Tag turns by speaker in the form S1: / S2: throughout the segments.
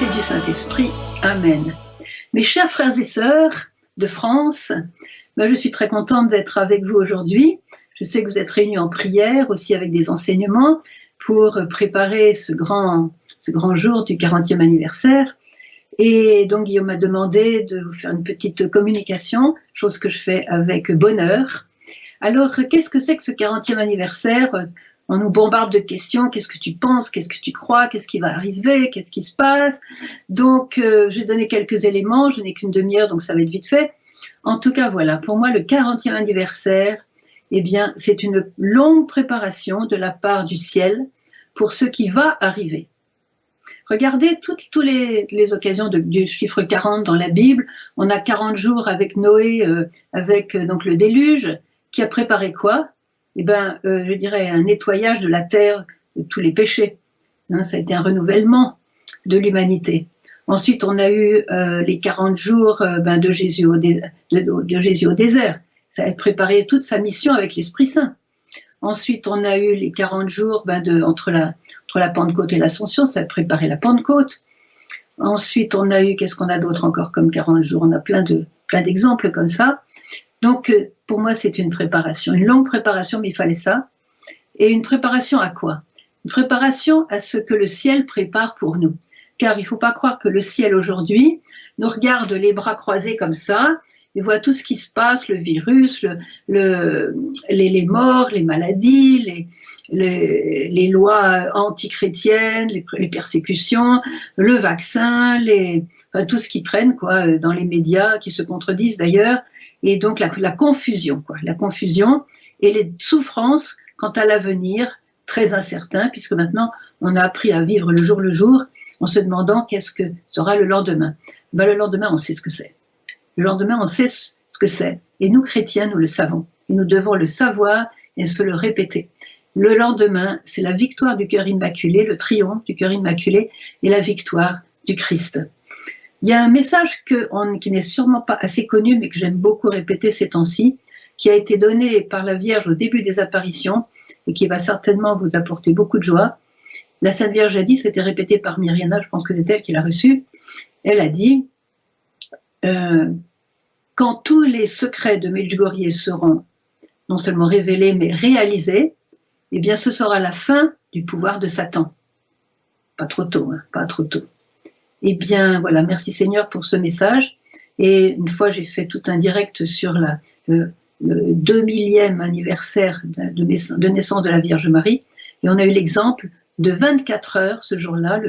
S1: et du Saint-Esprit. Amen. Mes chers frères et sœurs de France, je suis très contente d'être avec vous aujourd'hui. Je sais que vous êtes réunis en prière, aussi avec des enseignements, pour préparer ce grand jour du 40e anniversaire. Et donc Guillaume m'a demandé de vous faire une petite communication, chose que je fais avec bonheur. Alors, qu'est-ce que c'est que ce 40e anniversaire ? On nous bombarde de questions, qu'est-ce que tu penses, qu'est-ce que tu crois, qu'est-ce qui va arriver, qu'est-ce qui se passe. Donc, j'ai donné quelques éléments, je n'ai qu'une demi-heure, donc ça va être vite fait. En tout cas, voilà, pour moi, le 40e anniversaire, eh bien, c'est une longue préparation de la part du ciel pour ce qui va arriver. Regardez toutes les occasions du chiffre 40 dans la Bible. On a 40 jours avec Noé, avec donc le déluge, qui a préparé quoi ? Eh bien, je dirais un nettoyage de la terre de tous les péchés. Ça a été un renouvellement de l'humanité. Ensuite, on a eu les 40 jours de Jésus au désert. Ça a préparé toute sa mission avec l'Esprit Saint. Ensuite, on a eu les 40 jours entre la Pentecôte et l'Ascension, ça a préparé la Pentecôte. Ensuite, on a eu, qu'est-ce qu'on a d'autre encore comme 40 jours ? On a plein d'exemples comme ça. Donc, pour moi, c'est une préparation, une longue préparation, mais il fallait ça. Et une préparation à quoi ? Une préparation à ce que le ciel prépare pour nous. Car il ne faut pas croire que le ciel aujourd'hui nous regarde les bras croisés comme ça, et voit tout ce qui se passe, le virus, les morts, les maladies, les lois antichrétiennes, les persécutions, le vaccin, tout ce qui traîne dans les médias, qui se contredisent d'ailleurs. Et donc la confusion et les souffrances quant à l'avenir, très incertain, puisque maintenant on a appris à vivre le jour, en se demandant qu'est-ce que sera le lendemain. Le lendemain, on sait ce que c'est. Le lendemain, on sait ce que c'est. Et nous, chrétiens, nous le savons. Et nous devons le savoir et se le répéter. Le lendemain, c'est la victoire du cœur immaculé, le triomphe du cœur immaculé et la victoire du Christ. Il y a un message qui n'est sûrement pas assez connu, mais que j'aime beaucoup répéter ces temps-ci, qui a été donné par la Vierge au début des apparitions et qui va certainement vous apporter beaucoup de joie. La Sainte Vierge a dit, c'était répété par Myriana, je pense que c'est elle qui l'a reçu, elle a dit quand tous les secrets de Medjugorje seront non seulement révélés, mais réalisés, eh bien ce sera la fin du pouvoir de Satan. Pas trop tôt, pas trop tôt. Eh bien, voilà, merci Seigneur pour ce message. Et une fois, j'ai fait tout un direct sur le 2000e anniversaire de naissance de la Vierge Marie. Et on a eu l'exemple de 24 heures ce jour-là,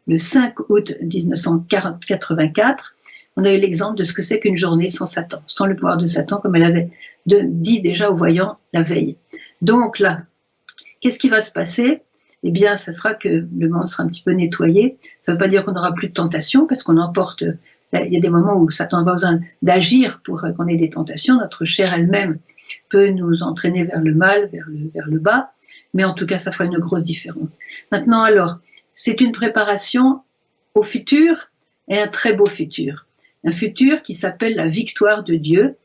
S1: le 5 août 1984. On a eu l'exemple de ce que c'est qu'une journée sans Satan, sans le pouvoir de Satan, comme elle avait dit déjà aux voyants la veille. Donc là, qu'est-ce qui va se passer ? Eh bien, ça sera que le monde sera un petit peu nettoyé. Ça ne veut pas dire qu'on n'aura plus de tentation, parce qu'on emporte. Il y a des moments où Satan n'a pas besoin d'agir pour qu'on ait des tentations. Notre chair elle-même peut nous entraîner vers le mal, vers le bas. Mais en tout cas, ça fera une grosse différence. Maintenant, alors, c'est une préparation au futur et un très beau futur. Un futur qui s'appelle la victoire de Dieu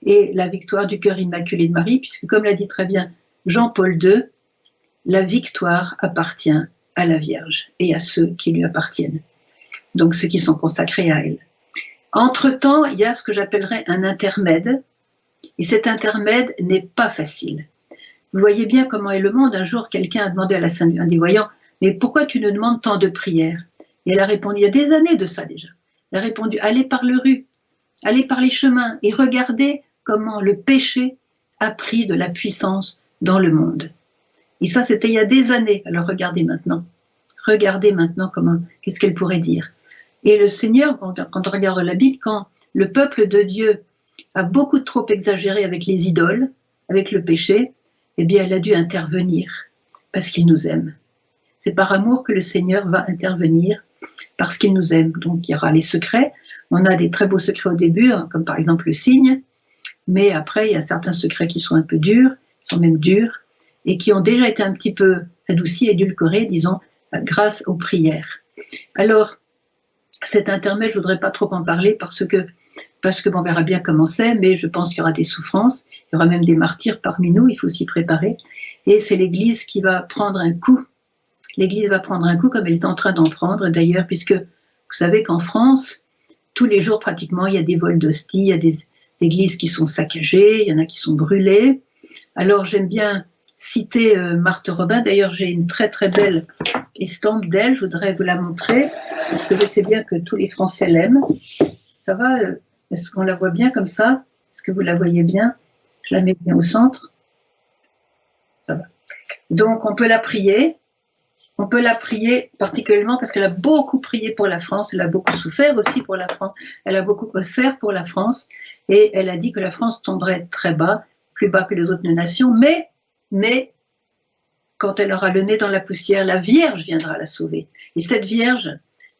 S1: et la victoire du cœur immaculé de Marie, puisque comme l'a dit très bien Jean-Paul II, la victoire appartient à la Vierge et à ceux qui lui appartiennent, donc ceux qui sont consacrés à elle. Entre-temps, il y a ce que j'appellerais un intermède, et cet intermède n'est pas facile. Vous voyez bien comment est le monde. Un jour, quelqu'un a demandé à la Sainte Vierge, des voyants, mais pourquoi tu nous demandes tant de prières ? Et elle a répondu, il y a des années de ça déjà, elle a répondu, allez par les rues, allez par les chemins, et regardez comment le péché a pris de la puissance dans le monde. Et ça, c'était il y a des années. Alors regardez maintenant qu'est-ce qu'elle pourrait dire. Et le Seigneur, quand on regarde la Bible, quand le peuple de Dieu a beaucoup trop exagéré avec les idoles, avec le péché, eh bien, elle a dû intervenir parce qu'il nous aime. C'est par amour que le Seigneur va intervenir parce qu'il nous aime. Donc, il y aura les secrets. On a des très beaux secrets au début, comme par exemple le signe, mais après, il y a certains secrets qui sont un peu durs, qui sont même durs, et qui ont déjà été un petit peu adoucis, édulcorés, disons, grâce aux prières. Alors, cet intermède, je ne voudrais pas trop en parler parce que on verra bien comment c'est, mais je pense qu'il y aura des souffrances, il y aura même des martyrs parmi nous, il faut s'y préparer. Et c'est l'Église qui va prendre un coup. L'Église va prendre un coup comme elle est en train d'en prendre d'ailleurs, puisque Vous savez qu'en France, tous les jours pratiquement, il y a des vols d'hosties, il y a des églises qui sont saccagées, il y en a qui sont brûlées. Alors j'aime bien citer Marthe Robin. D'ailleurs, j'ai une très très belle estampe d'elle, je voudrais vous la montrer, parce que je sais bien que tous les Français l'aiment. Ça va, est-ce qu'on la voit bien comme ça? Est-ce que vous la voyez bien? Je la mets bien au centre. Ça va. Donc on peut la prier. On peut la prier particulièrement parce qu'elle a beaucoup prié pour la France, elle a beaucoup souffert aussi pour la France, elle a beaucoup offert pour la France, et elle a dit que la France tomberait très bas, plus bas que les autres nations, mais quand elle aura le nez dans la poussière, la Vierge viendra la sauver. Et cette Vierge,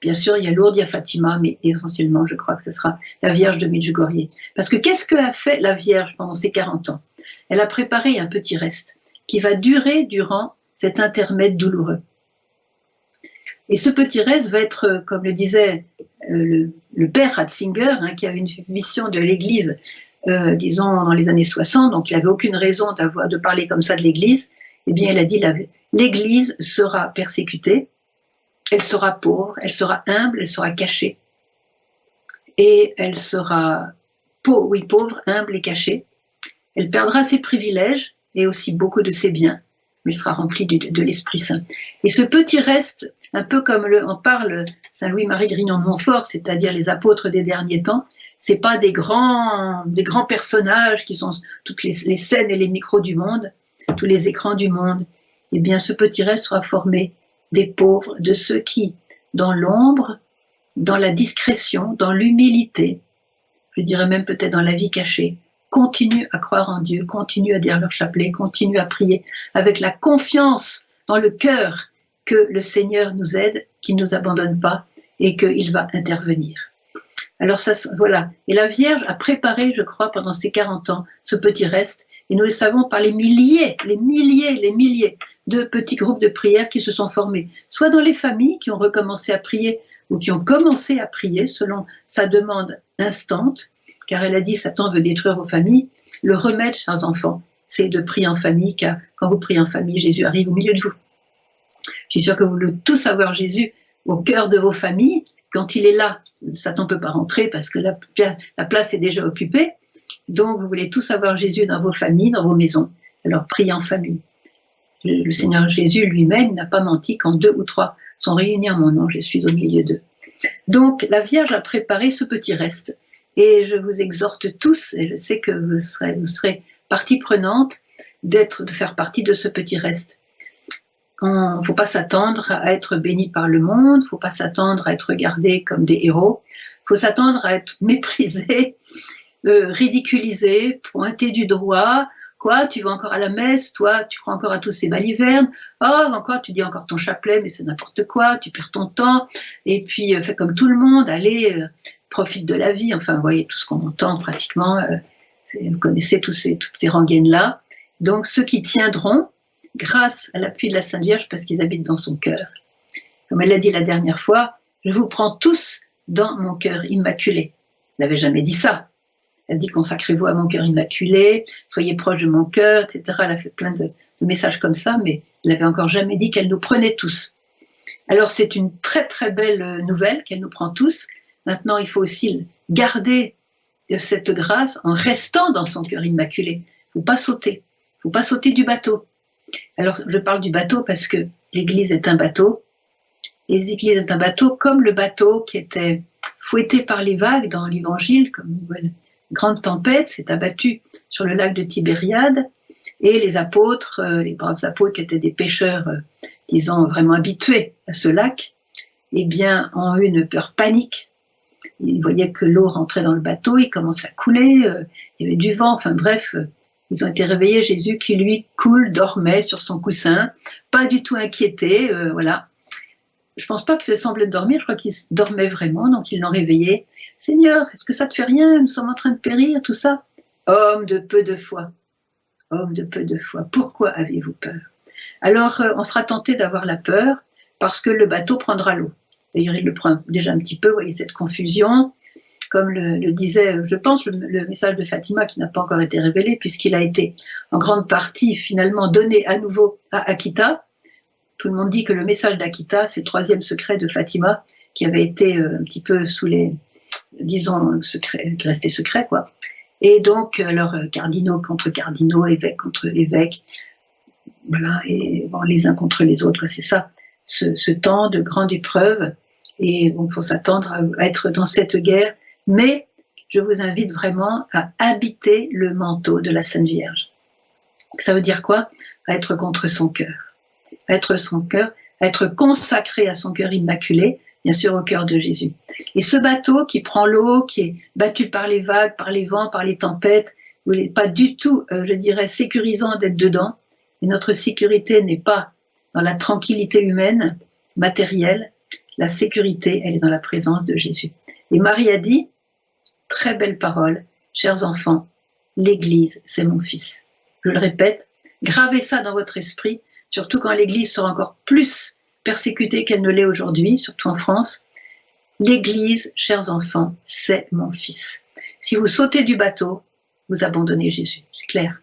S1: bien sûr, il y a Lourdes, il y a Fatima, mais essentiellement, je crois que ce sera la Vierge de Medjugorje. Parce que qu'est-ce qu'a fait la Vierge pendant ces 40 ans? Elle a préparé un petit reste qui va durer durant cet intermède douloureux. Et ce petit reste va être, comme le disait le père Ratzinger, qui avait une mission de l'Église, disons, dans les années 60, donc il n'avait aucune raison de parler comme ça de l'Église. Eh bien, il a dit, l'Église sera persécutée, elle sera pauvre, elle sera humble, elle sera cachée. Et elle sera pauvre, humble et cachée. Elle perdra ses privilèges et aussi beaucoup de ses biens. Mais il sera rempli de l'Esprit Saint. Et ce petit reste, un peu comme en parle Saint Louis-Marie Grignon de Montfort, c'est-à-dire les apôtres des derniers temps, c'est pas des grands personnages qui sont toutes les scènes et les micros du monde, tous les écrans du monde. Eh bien, ce petit reste sera formé des pauvres, de ceux qui, dans l'ombre, dans la discrétion, dans l'humilité, je dirais même peut-être dans la vie cachée, continuent à croire en Dieu, continuent à dire leur chapelet, continuent à prier avec la confiance dans le cœur que le Seigneur nous aide, qu'il ne nous abandonne pas et qu'il va intervenir. Alors ça, voilà. Et la Vierge a préparé, je crois, pendant ces 40 ans, ce petit reste. Et nous le savons par les milliers de petits groupes de prière qui se sont formés, soit dans les familles qui ont recommencé à prier ou qui ont commencé à prier selon sa demande instante, car elle a dit Satan veut détruire vos familles. Le remède, chers enfants, c'est de prier en famille, car quand vous priez en famille, Jésus arrive au milieu de vous. Je suis sûre que vous voulez tous avoir Jésus au cœur de vos familles. Quand il est là, Satan ne peut pas rentrer parce que la place est déjà occupée. Donc, vous voulez tous avoir Jésus dans vos familles, dans vos maisons. Alors, priez en famille. Le Seigneur Jésus lui-même n'a pas menti. Quand 2 ou 3 sont réunis en mon nom, je suis au milieu d'eux. Donc, la Vierge a préparé ce petit reste. Et je vous exhorte tous, et je sais que vous serez partie prenante, de faire partie de ce petit reste. Il ne faut pas s'attendre à être béni par le monde, il ne faut pas s'attendre à être regardé comme des héros, il faut s'attendre à être méprisé, ridiculisé, pointé du doigt. Quoi, tu vas encore à la messe, toi, tu crois encore à tous ces balivernes, encore, tu dis encore ton chapelet, mais c'est n'importe quoi, tu perds ton temps, et puis fais comme tout le monde, allez, profite de la vie, enfin, vous voyez tout ce qu'on entend pratiquement, vous connaissez toutes ces rengaines-là. Donc, ceux qui tiendront, grâce à l'appui de la Sainte Vierge, parce qu'ils habitent dans son cœur. Comme elle l'a dit la dernière fois, je vous prends tous dans mon cœur immaculé. Elle n'avait jamais dit ça. Elle dit consacrez-vous à mon cœur immaculé, soyez proches de mon cœur, etc. Elle a fait plein de messages comme ça, mais elle n'avait encore jamais dit qu'elle nous prenait tous. Alors c'est une très très belle nouvelle qu'elle nous prend tous. Maintenant, il faut aussi garder cette grâce en restant dans son cœur immaculé. Il ne faut pas sauter. Il ne faut pas sauter du bateau. Alors, je parle du bateau parce que l'Église est un bateau. L'Église est un bateau comme le bateau qui était fouetté par les vagues dans l'Évangile, comme une grande tempête s'est abattue sur le lac de Tibériade. Et les apôtres, les braves apôtres qui étaient des pêcheurs, disons, vraiment habitués à ce lac, eh bien, ont eu une peur panique. Ils voyaient que l'eau rentrait dans le bateau, il commençait à couler, il y avait du vent, enfin bref, ils ont été réveillés, Jésus qui lui dormait sur son coussin, pas du tout inquiété, voilà. Je pense pas qu'il faisait semblant de dormir, je crois qu'il dormait vraiment, donc ils l'ont réveillé. Seigneur, est-ce que ça te fait rien? Nous sommes en train de périr, tout ça. Homme de peu de foi, pourquoi avez-vous peur? Alors, on sera tenté d'avoir la peur parce que le bateau prendra l'eau. D'ailleurs, il le prend déjà un petit peu, vous voyez cette confusion. Comme le disait, je pense, le message de Fatima qui n'a pas encore été révélé, puisqu'il a été en grande partie finalement donné à nouveau à Akita. Tout le monde dit que le message d'Akita, c'est le 3e secret de Fatima, qui avait été un petit peu sous les, disons, secrets, qui restait secret, quoi. Et donc, alors, cardinaux contre cardinaux, évêques contre évêques, voilà, et bon, les uns contre les autres, quoi, c'est ça, ce temps de grande épreuve. Et il faut s'attendre à être dans cette guerre, mais je vous invite vraiment à habiter le manteau de la Sainte Vierge. Ça veut dire quoi? À être contre son cœur. À être son cœur, à être consacré à son cœur immaculé, bien sûr au cœur de Jésus. Et ce bateau qui prend l'eau, qui est battu par les vagues, par les vents, par les tempêtes, où il n'est pas du tout, je dirais, sécurisant d'être dedans. Et notre sécurité n'est pas dans la tranquillité humaine, matérielle. La sécurité, elle est dans la présence de Jésus. Et Marie a dit, très belle parole, chers enfants, l'Église, c'est mon fils. Je le répète, gravez ça dans votre esprit, surtout quand l'Église sera encore plus persécutée qu'elle ne l'est aujourd'hui, surtout en France. L'Église, chers enfants, c'est mon fils. Si vous sautez du bateau, vous abandonnez Jésus, c'est clair.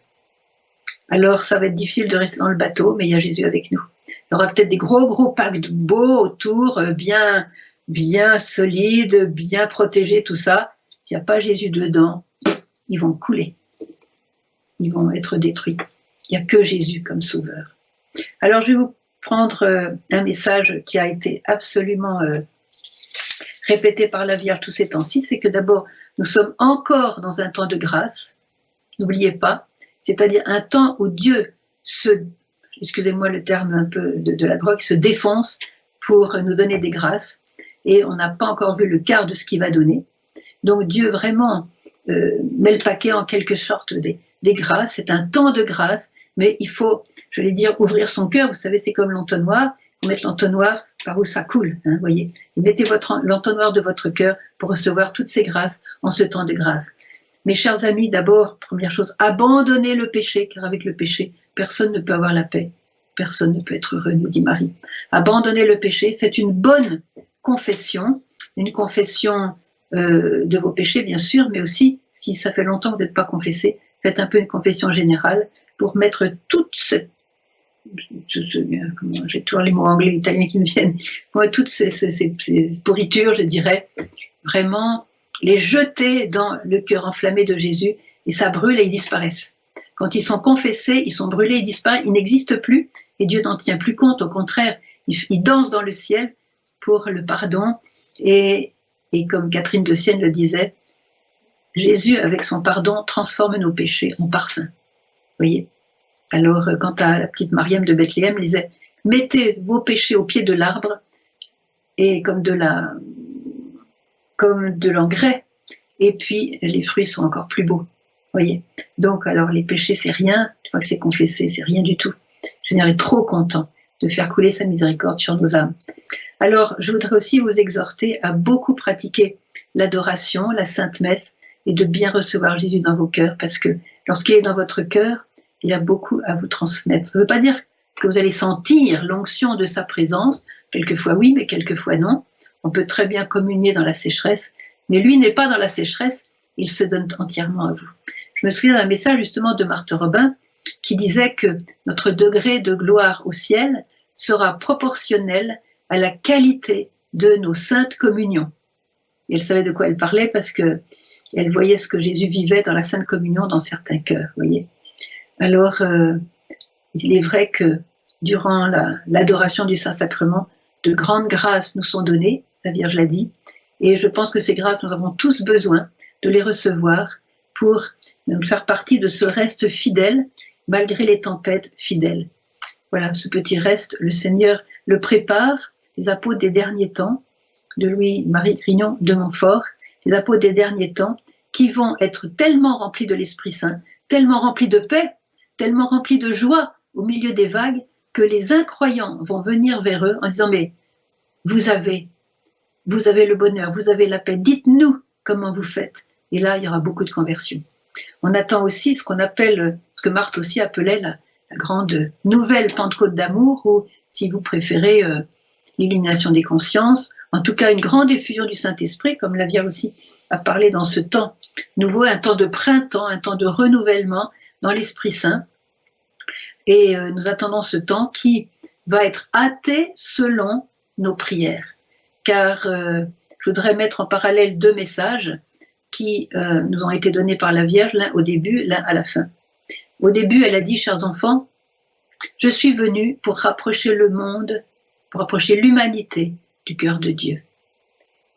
S1: Alors ça va être difficile de rester dans le bateau, mais il y a Jésus avec nous. Il y aura peut-être des gros paquebots autour, bien solides, bien protégés, tout ça. S'il n'y a pas Jésus dedans, ils vont couler. Ils vont être détruits. Il n'y a que Jésus comme sauveur. Alors je vais vous prendre un message qui a été absolument répété par la Vierge tous ces temps-ci, c'est que d'abord, nous sommes encore dans un temps de grâce, n'oubliez pas, c'est-à-dire un temps où Dieu excusez-moi le terme un peu de la drogue, se défonce pour nous donner des grâces, et on n'a pas encore vu le quart de ce qu'il va donner. Donc Dieu vraiment met le paquet en quelque sorte des grâces, c'est un temps de grâce, mais il faut, je vais dire, ouvrir son cœur. Vous savez, c'est comme l'entonnoir, vous mettez l'entonnoir par où ça coule, hein, voyez. Et mettez l'entonnoir de votre cœur pour recevoir toutes ces grâces en ce temps de grâce. Mes chers amis, d'abord, première chose, abandonnez le péché, car avec le péché, personne ne peut avoir la paix. Personne ne peut être heureux, nous dit Marie. Abandonnez le péché, faites une bonne confession, une confession de vos péchés, bien sûr, mais aussi, si ça fait longtemps que vous n'êtes pas confessé, faites un peu une confession générale pour mettre toute cette j'ai toujours les mots anglais et italiens qui me viennent, toutes ces pourritures, je dirais, vraiment les jeter dans le cœur enflammé de Jésus, et ça brûle et ils disparaissent. Quand ils sont confessés, ils sont brûlés, ils disparaissent, ils n'existent plus, et Dieu n'en tient plus compte, au contraire, il danse dans le ciel pour le pardon, et comme Catherine de Sienne le disait, Jésus, avec son pardon, transforme nos péchés en parfum. Vous voyez? Alors, quant à la petite Mariam de Bethléem, elle disait, mettez vos péchés au pied de l'arbre, et comme de l'engrais, et puis les fruits sont encore plus beaux. Voyez. Donc, alors les péchés, c'est rien, une fois que c'est confessé, c'est rien du tout. Le Seigneur est trop content de faire couler sa miséricorde sur nos âmes. Alors, je voudrais aussi vous exhorter à beaucoup pratiquer l'adoration, la Sainte Messe, et de bien recevoir Jésus dans vos cœurs, parce que lorsqu'il est dans votre cœur, il a beaucoup à vous transmettre. Ça ne veut pas dire que vous allez sentir l'onction de sa présence, quelquefois oui, mais quelquefois non. On peut très bien communier dans la sécheresse, mais lui n'est pas dans la sécheresse, il se donne entièrement à vous. Je me souviens d'un message justement de Marthe Robin qui disait que notre degré de gloire au ciel sera proportionnel à la qualité de nos saintes communions. Et elle savait de quoi elle parlait parce que elle voyait ce que Jésus vivait dans la Sainte Communion dans certains cœurs, voyez. Alors, il est vrai que durant l'adoration du Saint-Sacrement, de grandes grâces nous sont données, la Vierge l'a dit, et je pense que ces grâces, nous avons tous besoin de les recevoir pour faire partie de ce reste fidèle, malgré les tempêtes fidèles. Voilà, ce petit reste, le Seigneur le prépare, les apôtres des derniers temps, de Louis-Marie Grignon de Montfort, les apôtres des derniers temps, qui vont être tellement remplis de l'Esprit Saint, tellement remplis de paix, tellement remplis de joie au milieu des vagues, que les incroyants vont venir vers eux en disant « Mais vous avez le bonheur, vous avez la paix, dites-nous comment vous faites ». Et là, il y aura beaucoup de conversions. On attend aussi ce qu'on appelle, ce que Marthe aussi appelait la grande nouvelle Pentecôte d'amour, ou si vous préférez, l'illumination des consciences, en tout cas une grande effusion du Saint-Esprit, comme la Vierge aussi a parlé dans ce temps nouveau, un temps de printemps, un temps de renouvellement dans l'Esprit Saint. Et nous attendons ce temps qui va être hâté selon nos prières. car je voudrais mettre en parallèle deux messages qui nous ont été donnés par la Vierge, l'un au début, l'un à la fin. Au début, elle a dit, chers enfants, je suis venue pour rapprocher le monde, pour rapprocher l'humanité du cœur de Dieu.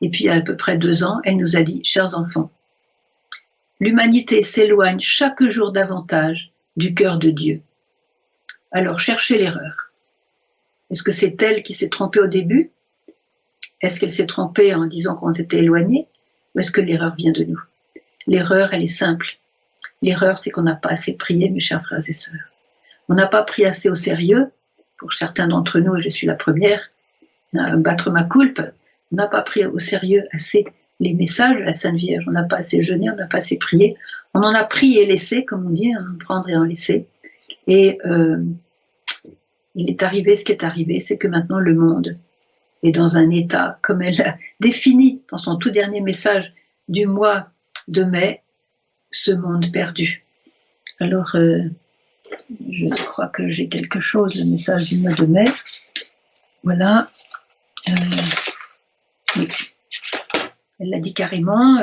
S1: Et puis, il y a à peu près 2 ans, elle nous a dit, chers enfants, l'humanité s'éloigne chaque jour davantage du cœur de Dieu. Alors, cherchez l'erreur. Est-ce que c'est elle qui s'est trompée au début? Est-ce qu'elle s'est trompée en disant qu'on était éloigné? Ou est-ce que l'erreur vient de nous? L'erreur, elle est simple. L'erreur, c'est qu'on n'a pas assez prié, mes chers frères et sœurs. On n'a pas pris assez au sérieux, pour certains d'entre nous, et je suis la première, battre ma culpe, on n'a pas pris au sérieux assez les messages de la Sainte Vierge, on n'a pas assez jeûné, on n'a pas assez prié, on en a pris et laissé, comme on dit, prendre et en laisser. Et il est arrivé ce qui est arrivé, c'est que maintenant le monde est dans un état, comme elle l'a défini dans son tout dernier message du mois de mai, ce monde perdu. Alors, je crois que j'ai quelque chose, le message du mois de mai. Voilà. Oui. Elle l'a dit carrément.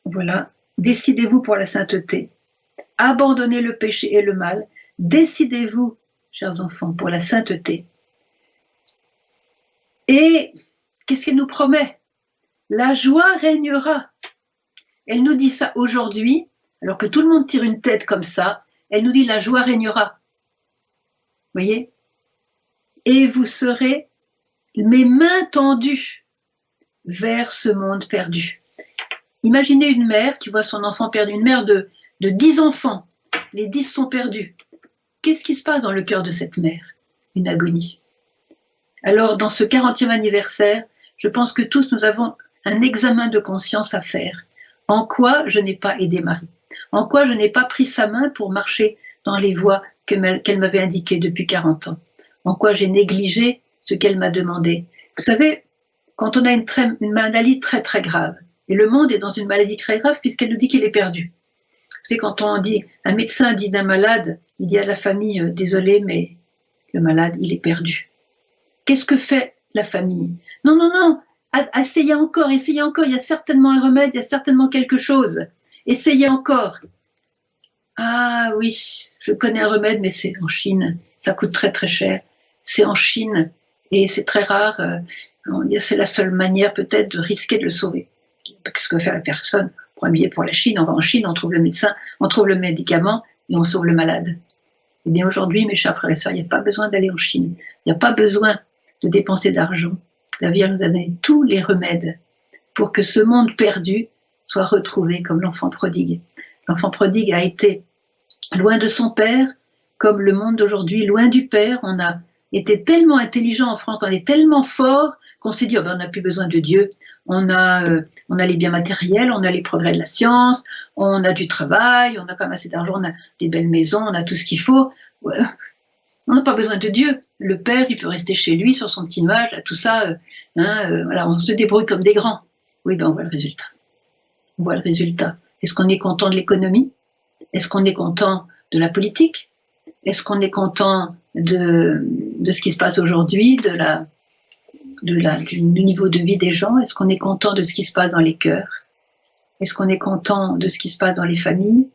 S1: Voilà. Décidez-vous pour la sainteté. Abandonnez le péché et le mal. Décidez-vous, chers enfants, pour la sainteté. Et qu'est-ce qu'elle nous promet? La joie régnera. Elle nous dit ça aujourd'hui, alors que tout le monde tire une tête comme ça. Elle nous dit la joie régnera. Vous voyez? Et vous serez mes mains tendues vers ce monde perdu. Imaginez une mère qui voit son enfant perdu, une mère de 10 enfants. Les 10 sont perdus. Qu'est-ce qui se passe dans le cœur de cette mère? Une agonie. Alors, dans ce 40e anniversaire, je pense que tous nous avons un examen de conscience à faire. En quoi je n'ai pas aidé Marie? En quoi je n'ai pas pris sa main pour marcher dans les voies qu'elle m'avait indiquées depuis 40 ans? En quoi j'ai négligé ce qu'elle m'a demandé? Vous savez, quand on a une maladie très très grave, et le monde est dans une maladie très grave puisqu'elle nous dit qu'il est perdu. Vous savez, quand on dit, un médecin dit d'un malade, il dit à la famille, désolé, mais le malade, il est perdu. Qu'est-ce que fait la famille? Non, non, non, essayez encore, il y a certainement un remède, il y a certainement quelque chose. Essayez encore. Ah oui, je connais un remède, mais c'est en Chine, ça coûte très très cher. C'est en Chine et c'est très rare. C'est la seule manière peut-être de risquer de le sauver. Qu'est-ce que va faire la personne? On prend un billet pour la Chine, on va en Chine, on trouve le médecin, on trouve le médicament et on sauve le malade. Eh bien aujourd'hui, mes chers frères et sœurs, il n'y a pas besoin d'aller en Chine. Il n'y a pas besoin de dépenser d'argent. La Vierge nous a donné tous les remèdes pour que ce monde perdu soit retrouvé comme l'enfant prodigue. L'enfant prodigue a été loin de son père, comme le monde d'aujourd'hui, loin du père. On a été tellement intelligent en France, on est tellement fort qu'on s'est dit oh ben, on n'a plus besoin de Dieu. On a les biens matériels, on a les progrès de la science, on a du travail, on a quand même assez d'argent, on a des belles maisons, on a tout ce qu'il faut. On n'a pas besoin de Dieu. Le père, il peut rester chez lui sur son petit nuage, là, tout ça. Voilà, on se débrouille comme des grands. Oui, ben on voit le résultat. On voit le résultat. Est-ce qu'on est content de l'économie? Est-ce qu'on est content de la politique? Est-ce qu'on est content de ce qui se passe aujourd'hui, du niveau de vie des gens? Est-ce qu'on est content de ce qui se passe dans les cœurs? Est-ce qu'on est content de ce qui se passe dans les familles?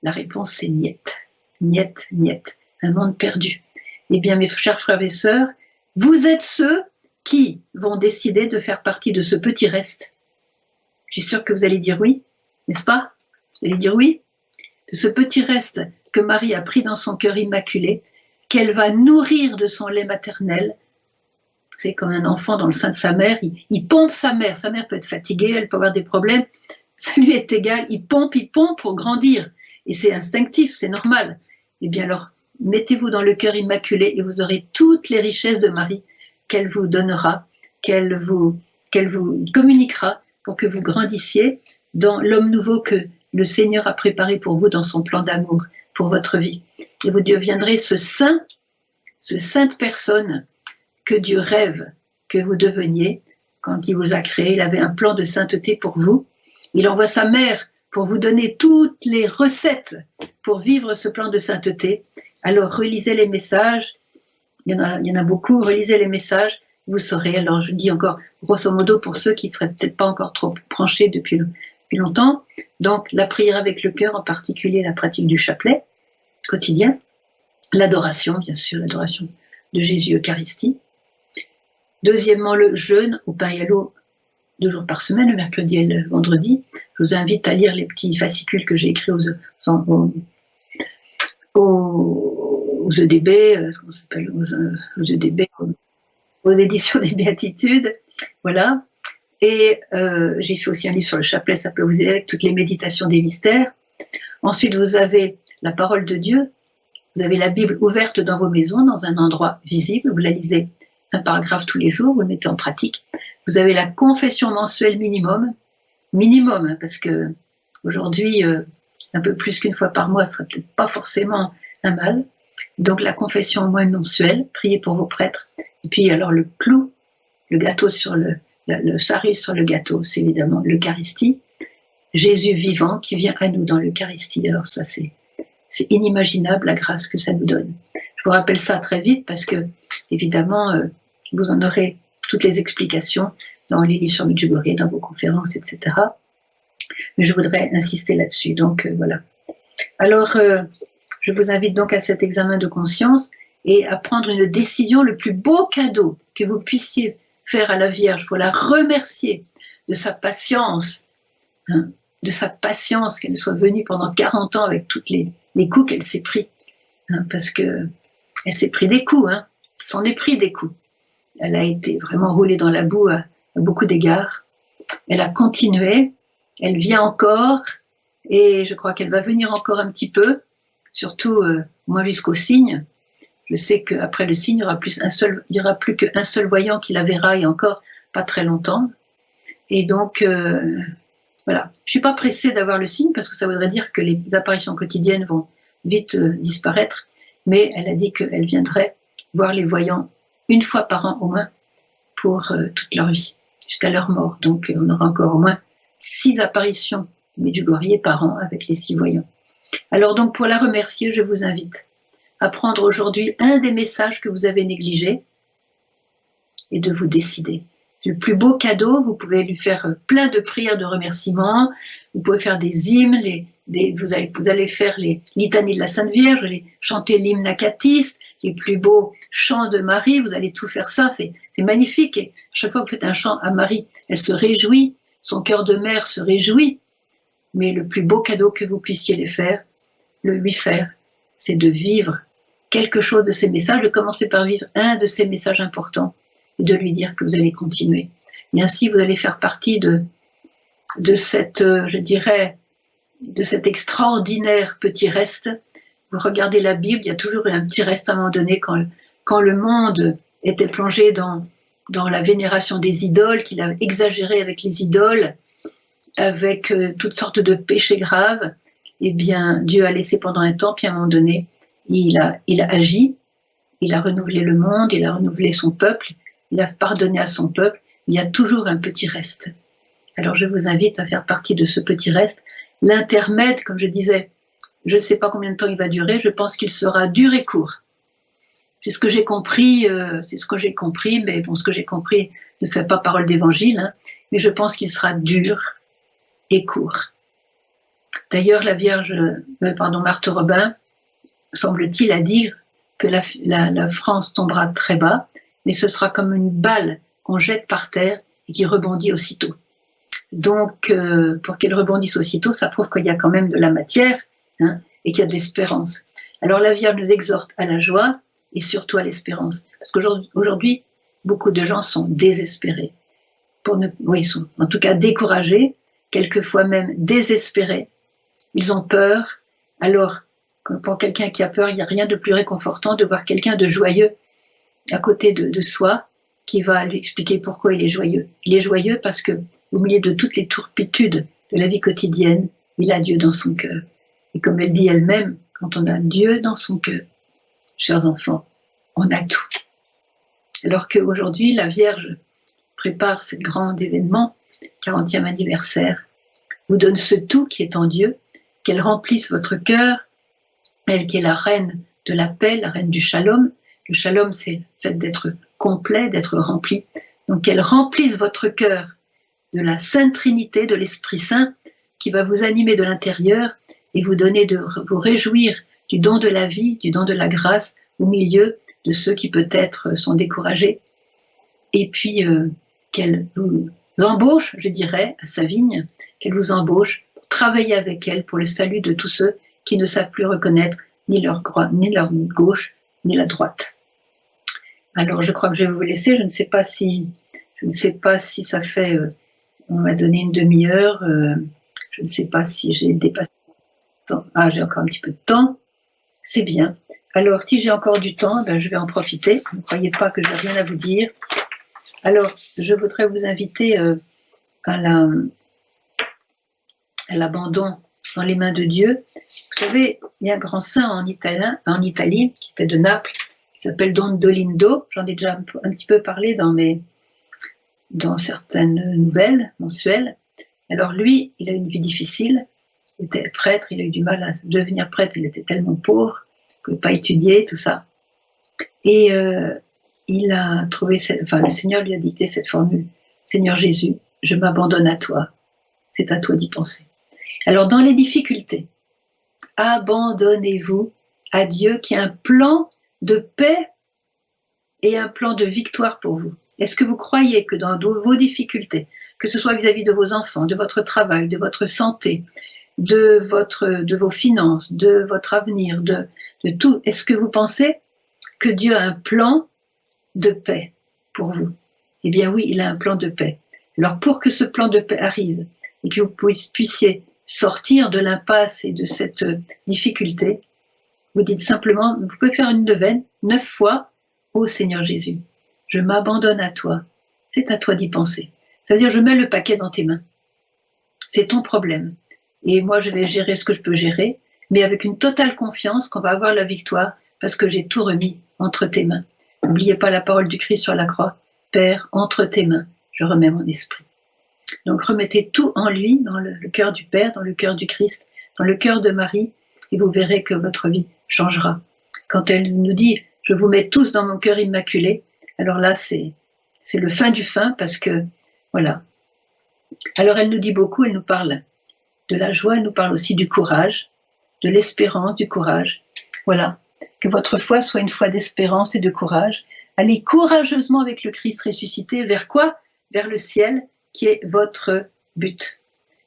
S1: La réponse c'est niet. Niet, niet. Un monde perdu. Eh bien, mes chers frères et sœurs, vous êtes ceux qui vont décider de faire partie de ce petit reste. Je suis sûre que vous allez dire oui, n'est-ce pas? Vous allez dire oui. De ce petit reste que Marie a pris dans son cœur immaculé, qu'elle va nourrir de son lait maternel. C'est comme un enfant dans le sein de sa mère, il pompe sa mère peut être fatiguée, elle peut avoir des problèmes, ça lui est égal, il pompe pour grandir. Et c'est instinctif, c'est normal. Eh bien alors, mettez-vous dans le cœur immaculé et vous aurez toutes les richesses de Marie qu'elle vous donnera, qu'elle vous communiquera pour que vous grandissiez dans l'homme nouveau que le Seigneur a préparé pour vous dans son plan d'amour pour votre vie. Et vous deviendrez ce sainte personne que Dieu rêve que vous deveniez quand il vous a créé. Il avait un plan de sainteté pour vous. Il envoie sa mère pour vous donner toutes les recettes pour vivre ce plan de sainteté. Alors relisez les messages il y en a beaucoup. Relisez les messages, vous saurez. Alors je dis encore, grosso modo, pour ceux qui ne seraient peut-être pas encore trop branchés depuis longtemps. Donc la prière avec le cœur, en particulier la pratique du chapelet quotidien. L'adoration, bien sûr, l'adoration de Jésus Eucharistie. Deuxièmement, le jeûne au pain et à l'eau 2 jours par semaine, le mercredi et le vendredi. Je vous invite à lire les petits fascicules que j'ai écrits aux EDB, comment ça s'appelle, aux EDB, aux éditions des Béatitudes. Voilà. Et j'ai fait aussi un livre sur le chapelet, ça peut vous aider avec toutes les méditations des mystères. Ensuite, vous avez la parole de Dieu. Vous avez la Bible ouverte dans vos maisons, dans un endroit visible. Vous la lisez un paragraphe tous les jours, vous le mettez en pratique. Vous avez la confession mensuelle minimum, hein, parce que aujourd'hui, un peu plus qu'une fois par mois, ce serait peut-être pas forcément un mal. Donc la confession au moins mensuelle, priez pour vos prêtres. Et puis alors le clou, le gâteau sur le cerise sur le gâteau, c'est évidemment l'Eucharistie. Jésus vivant qui vient à nous dans l'Eucharistie. Alors ça, c'est inimaginable la grâce que ça nous donne. Je vous rappelle ça très vite parce que, évidemment, vous en aurez toutes les explications dans les livres sur Medjugorje, dans vos conférences, etc. Mais je voudrais insister là-dessus. Donc, voilà. Alors, je vous invite donc à cet examen de conscience et à prendre une décision, le plus beau cadeau que vous puissiez faire à la Vierge pour la remercier de sa patience, hein, qu'elle soit venue pendant 40 ans avec toutes les coups qu'elle s'est pris, hein, parce que elle s'est pris des coups, hein, s'en est pris des coups. Elle a été vraiment roulée dans la boue à beaucoup d'égards. Elle a continué, elle vient encore, et je crois qu'elle va venir encore un petit peu, surtout moi jusqu'au signe. Je sais qu'après le signe, il y aura plus qu'un seul voyant qui la verra, et encore pas très longtemps. Et donc, voilà. Je suis pas pressée d'avoir le signe parce que ça voudrait dire que les apparitions quotidiennes vont vite disparaître. Mais elle a dit qu'elle viendrait voir les voyants 1 fois par an au moins pour toute leur vie, jusqu'à leur mort. Donc on aura encore au moins 6 apparitions de Medjugorje par an avec les 6 voyants. Alors donc pour la remercier, je vous invite à prendre aujourd'hui un des messages que vous avez négligés et de vous décider. Le plus beau cadeau, vous pouvez lui faire plein de prières de remerciements, vous pouvez faire des hymnes, vous allez faire les litanies de la Sainte Vierge, chanter l'hymne acatiste, les plus beaux chants de Marie, vous allez tout faire ça, c'est magnifique. Et chaque fois que vous faites un chant à Marie, elle se réjouit, son cœur de mère se réjouit. Mais le plus beau cadeau que vous puissiez lui faire, c'est de vivre quelque chose de ces messages, de commencer par vivre un de ces messages importants, et de lui dire que vous allez continuer. Et ainsi, vous allez faire partie de cette, je dirais, de cet extraordinaire petit reste. Vous regardez la Bible, il y a toujours un petit reste à un moment donné quand le monde était plongé dans la vénération des idoles, qu'il a exagéré avec les idoles, avec toutes sortes de péchés graves. Eh bien, Dieu a laissé pendant un temps, puis à un moment donné, il a agi, il a renouvelé le monde, il a renouvelé son peuple, il a pardonné à son peuple. Il y a toujours un petit reste. Alors je vous invite à faire partie de ce petit reste. L'intermède, comme je disais, je ne sais pas combien de temps il va durer, je pense qu'il sera dur et court. C'est ce que j'ai compris, mais bon, ce que j'ai compris ne fait pas parole d'évangile, hein, mais je pense qu'il sera dur et court. D'ailleurs, la Vierge, Marthe Robin, semble-t-il, a dit que la France tombera très bas, mais ce sera comme une balle qu'on jette par terre et qui rebondit aussitôt. Donc, pour qu'elle rebondisse aussitôt, ça prouve qu'il y a quand même de la matière, hein, et qu'il y a de l'espérance. Alors la Vierge nous exhorte à la joie et surtout à l'espérance. Parce qu'aujourd'hui, beaucoup de gens sont désespérés. Ils sont en tout cas découragés, quelquefois même désespérés. Ils ont peur. Alors, pour quelqu'un qui a peur, il n'y a rien de plus réconfortant de voir quelqu'un de joyeux à côté de soi qui va lui expliquer pourquoi il est joyeux. Il est joyeux parce que, au milieu de toutes les turpitudes de la vie quotidienne, il a Dieu dans son cœur. Et comme elle dit elle-même, quand on a Dieu dans son cœur, chers enfants, on a tout. Alors qu'aujourd'hui, la Vierge prépare ce grand événement, 40e anniversaire, vous donne ce tout qui est en Dieu, qu'elle remplisse votre cœur, elle qui est la reine de la paix, la reine du shalom, Le shalom, c'est le fait d'être complet, d'être rempli. Donc qu'elle remplisse votre cœur de la Sainte Trinité, de l'Esprit Saint, qui va vous animer de l'intérieur et vous donner de vous réjouir du don de la vie, du don de la grâce au milieu de ceux qui peut-être sont découragés. Et puis qu'elle vous embauche, je dirais, à sa vigne, qu'elle vous embauche pour travailler avec elle pour le salut de tous ceux qui ne savent plus reconnaître ni leur gauche, ni la droite. Alors je crois que je vais vous laisser, je ne sais pas si ça fait, on m'a donné une demi-heure, je ne sais pas si j'ai dépassé le temps. Ah, j'ai encore un petit peu de temps, c'est bien. Alors si j'ai encore du temps, ben, je vais en profiter, ne croyez pas que je n'ai rien à vous dire. Alors je voudrais vous inviter à l'abandon dans les mains de Dieu. Vous savez, il y a un grand saint en Italie, qui était de Naples, qui s'appelle Don Dolindo. J'en ai déjà un petit peu parlé dans certaines nouvelles mensuelles. Alors lui, il a une vie difficile. Il était prêtre, il a eu du mal à devenir prêtre, il était tellement pauvre, il ne pouvait pas étudier, tout ça. Et il a trouvé, le Seigneur lui a dicté cette formule: Seigneur Jésus, je m'abandonne à toi, c'est à toi d'y penser. Alors dans les difficultés, abandonnez-vous à Dieu qui a un plan de paix et un plan de victoire pour vous. Est-ce que vous croyez que dans vos difficultés, que ce soit vis-à-vis de vos enfants, de votre travail, de votre santé, de vos finances, de votre avenir, de tout, est-ce que vous pensez que Dieu a un plan de paix pour vous? Eh bien oui, il a un plan de paix. Alors pour que ce plan de paix arrive et que vous puissiez sortir de l'impasse et de cette difficulté, vous dites simplement, vous pouvez faire une neuvaine 9 fois: ô Seigneur Jésus, je m'abandonne à toi, c'est à toi d'y penser. Ça veut dire, je mets le paquet dans tes mains, c'est ton problème, et moi je vais gérer ce que je peux gérer, mais avec une totale confiance qu'on va avoir la victoire, parce que j'ai tout remis entre tes mains. N'oubliez pas la parole du Christ sur la croix: Père, entre tes mains, je remets mon esprit. Donc remettez tout en lui, dans le cœur du Père, dans le cœur du Christ, dans le cœur de Marie, et vous verrez que votre vie changera. Quand elle nous dit « je vous mets tous dans mon cœur immaculé », alors là c'est le fin du fin, parce que voilà. Alors elle nous dit beaucoup, elle nous parle de la joie, elle nous parle aussi du courage, de l'espérance, du courage. Voilà, que votre foi soit une foi d'espérance et de courage. Allez courageusement avec le Christ ressuscité, vers quoi? Vers le ciel, qui est votre but.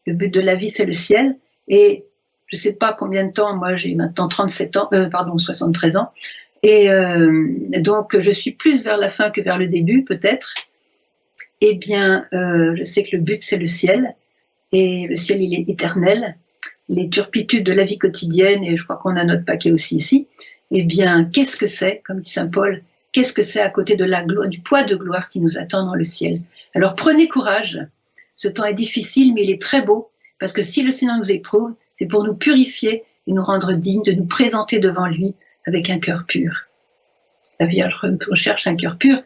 S1: Le but de la vie, c'est le ciel. Et je ne sais pas combien de temps, moi j'ai maintenant 73 ans, et donc je suis plus vers la fin que vers le début, peut-être. Eh bien, je sais que le but, c'est le ciel, et le ciel, il est éternel. Les turpitudes de la vie quotidienne, et je crois qu'on a notre paquet aussi ici, eh bien, qu'est-ce que c'est, comme dit saint Paul, qu'est-ce que c'est à côté de la gloire, du poids de gloire qui nous attend dans le ciel? Alors prenez courage, ce temps est difficile, mais il est très beau, parce que si le Seigneur nous éprouve, c'est pour nous purifier et nous rendre dignes de nous présenter devant lui avec un cœur pur. La Vierge recherche un cœur pur.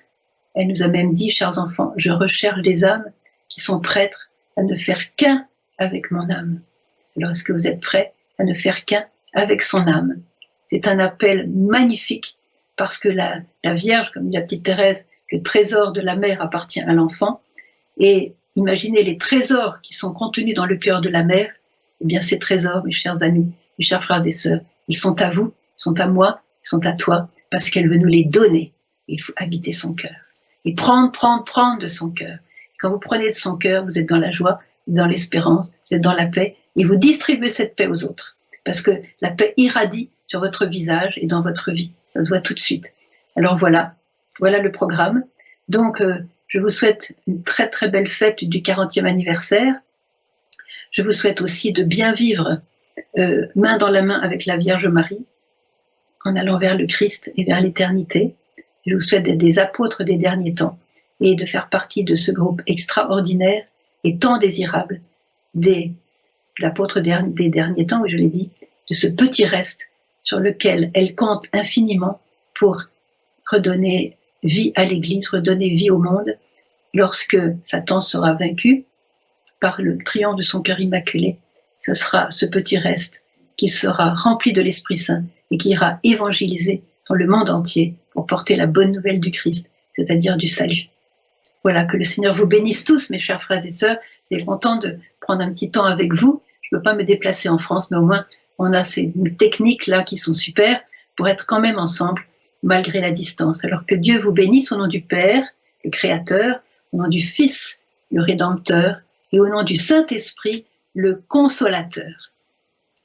S1: Elle nous a même dit, chers enfants, je recherche des âmes qui sont prêtes à ne faire qu'un avec mon âme. Alors est-ce que vous êtes prêts à ne faire qu'un avec son âme? C'est un appel magnifique, parce que la Vierge, comme dit la petite Thérèse, le trésor de la mère appartient à l'enfant. Et imaginez les trésors qui sont contenus dans le cœur de la mère. Eh bien ces trésors, mes chers amis, mes chers frères et sœurs, ils sont à vous, ils sont à moi, ils sont à toi, parce qu'elle veut nous les donner. Il faut habiter son cœur. Et prendre de son cœur. Quand vous prenez de son cœur, vous êtes dans la joie, dans l'espérance, vous êtes dans la paix, et vous distribuez cette paix aux autres. Parce que la paix irradie sur votre visage et dans votre vie. Ça se voit tout de suite. Alors voilà le programme. Donc, je vous souhaite une très très belle fête du 40e anniversaire. Je vous souhaite aussi de bien vivre main dans la main avec la Vierge Marie, en allant vers le Christ et vers l'éternité. Je vous souhaite d'être des apôtres des derniers temps et de faire partie de ce groupe extraordinaire et tant désirable des apôtres des derniers temps, oui, je l'ai dit, de ce petit reste sur lequel elle compte infiniment pour redonner vie à l'Église, redonner vie au monde, lorsque Satan sera vaincu par le triomphe de son cœur immaculé. Ce sera ce petit reste qui sera rempli de l'Esprit Saint et qui ira évangéliser dans le monde entier pour porter la bonne nouvelle du Christ, c'est-à-dire du salut. Voilà, que le Seigneur vous bénisse tous, mes chers frères et sœurs. J'étais content de prendre un petit temps avec vous. Je ne peux pas me déplacer en France, mais au moins, on a ces techniques-là qui sont super pour être quand même ensemble, malgré la distance. Alors que Dieu vous bénisse au nom du Père, le Créateur, au nom du Fils, le Rédempteur, et au nom du Saint-Esprit, le Consolateur.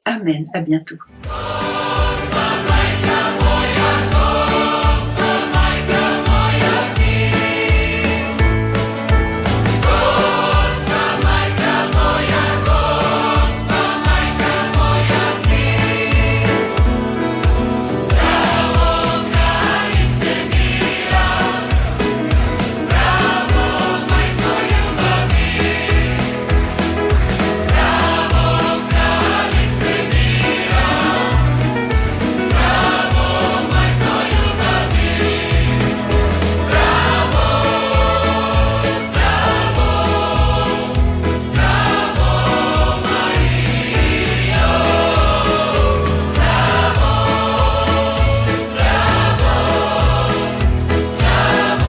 S1: Amen. À bientôt.